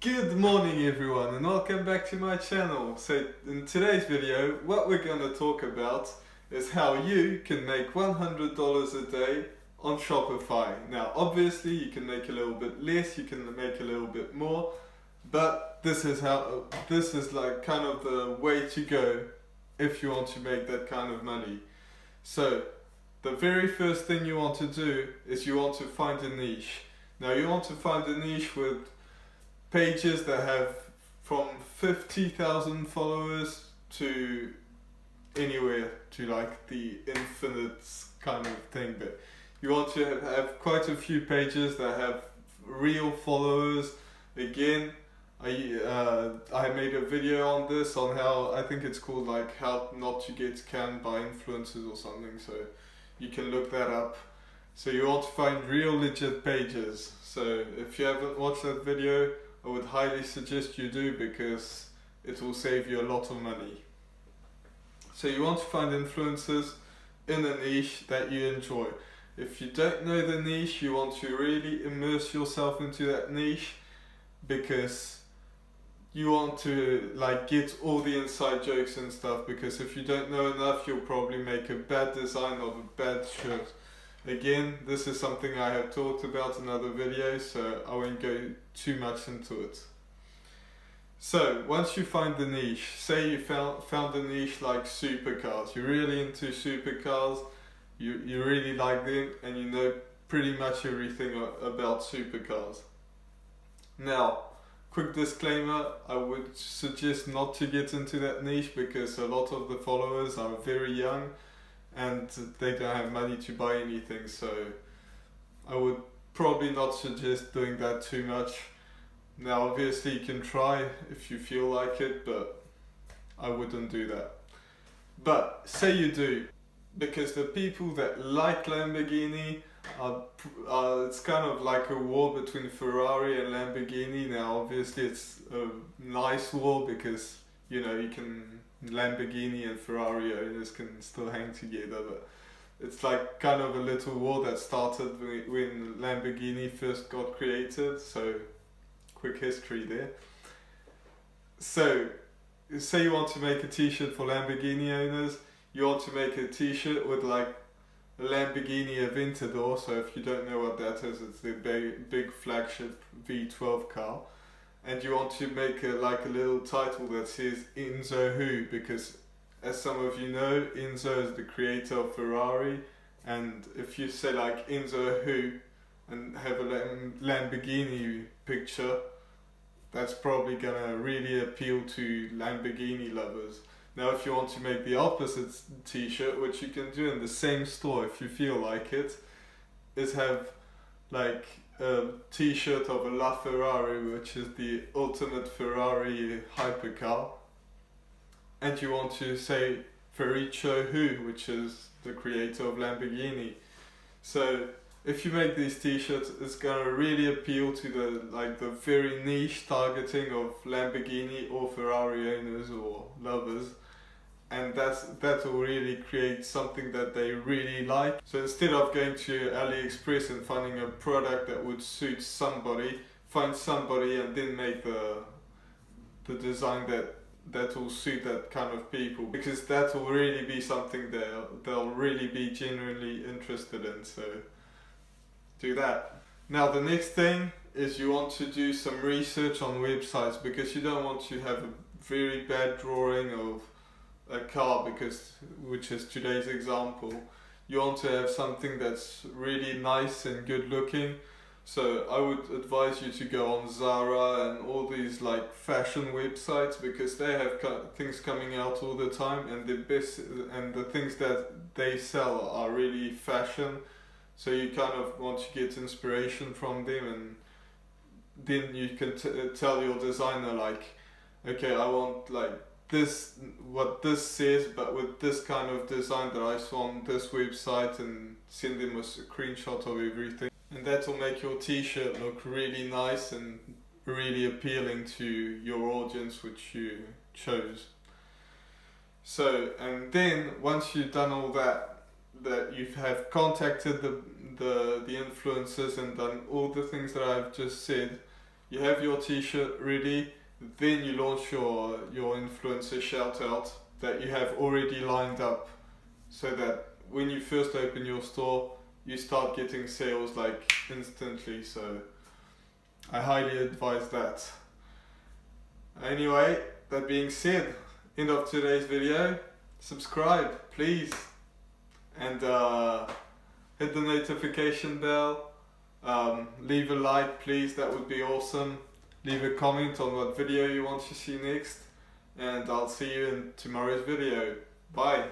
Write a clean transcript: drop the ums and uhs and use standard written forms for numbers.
Good morning everyone and welcome back to my channel. So in today's video what we're going to talk about is how you can make $100 a day on Shopify. Now obviously you can make a little bit less, you can make a little bit more, but this is like kind of the way to go if you want to make that kind of money. So the very first thing you want to do is you want to find a niche. Now you want to find a niche with pages that have from 50,000 followers to anywhere to like the infinite kind of thing, but you want to have quite a few pages that have real followers. Again, I made a video on this, on how, I think it's called like how not to get scammed by influencers or something, so you can look that up. So you want to find real legit pages. So if you haven't watched that video, I would highly suggest you do, because it will save you a lot of money. So you want to find influencers in a niche that you enjoy. If you don't know the niche, you want to really immerse yourself into that niche, because you want to like get all the inside jokes and stuff, because if you don't know enough, you'll probably make a bad design of a bad shirt. Again, this is something I have talked about in other videos, so I won't go too much into it. So once you find the niche, say you found a niche like supercars, you're really into supercars, you really like them, and you know pretty much everything about supercars. Now, quick disclaimer, I would suggest not to get into that niche, because a lot of the followers are very young and they don't have money to buy anything, so I would probably not suggest doing that too much. Now obviously you can try if you feel like it, but I wouldn't do that. But say you do, because the people that like Lamborghini it's kind of like a war between Ferrari and Lamborghini. Now obviously it's a nice war, because you know, you can, Lamborghini and Ferrari owners can still hang together, but it's like kind of a little war that started when Lamborghini first got created, so quick history there. So say you want to make a t-shirt for Lamborghini owners, you want to make a t-shirt with like a Lamborghini Aventador. So if you don't know what that is, it's the big flagship V12 car. And you want to make like a little title that says Enzo Who, because as some of you know, Enzo is the creator of Ferrari, and if you say like Enzo Who and have a Lamborghini picture, that's probably gonna really appeal to Lamborghini lovers. Now if you want to make the opposite t-shirt, which you can do in the same store if you feel like it, is have like a t-shirt of a LaFerrari, which is the ultimate Ferrari hypercar, and you want to say Ferruccio Who, which is the creator of Lamborghini. So if you make these t-shirts, it's gonna really appeal to the very niche targeting of Lamborghini or Ferrari owners or lovers, and that will really create something that they really like. So instead of going to AliExpress and finding a product that would suit somebody, find somebody and then make the design that will suit that kind of people, because that will really be something they'll really be genuinely interested in. So do that. Now the next thing is you want to do some research on websites, because you don't want to have a very bad drawing of a car, which is today's example. You want to have something that's really nice and good looking. So I would advise you to go on Zara and all these like fashion websites, because they have things coming out all the time, and the things that they sell are really fashion. So you kind of want to get inspiration from them, and then you can tell your designer like, okay, I want like this, what this says, but with this kind of design that I saw on this website, and send them a screenshot of everything. And that will make your t-shirt look really nice and really appealing to your audience which you chose. So, and then once you've done all that you have contacted the influencers and done all the things that I've just said, you have your t-shirt ready, then you launch your influencer shout out that you have already lined up, so that when you first open your store, you start getting sales like instantly. So I highly advise that. Anyway, that being said, end of today's video. Subscribe, please, and hit the notification bell. Leave a like, please, that would be awesome. Leave a comment on what video you want to see next, and I'll see you in tomorrow's video. Bye.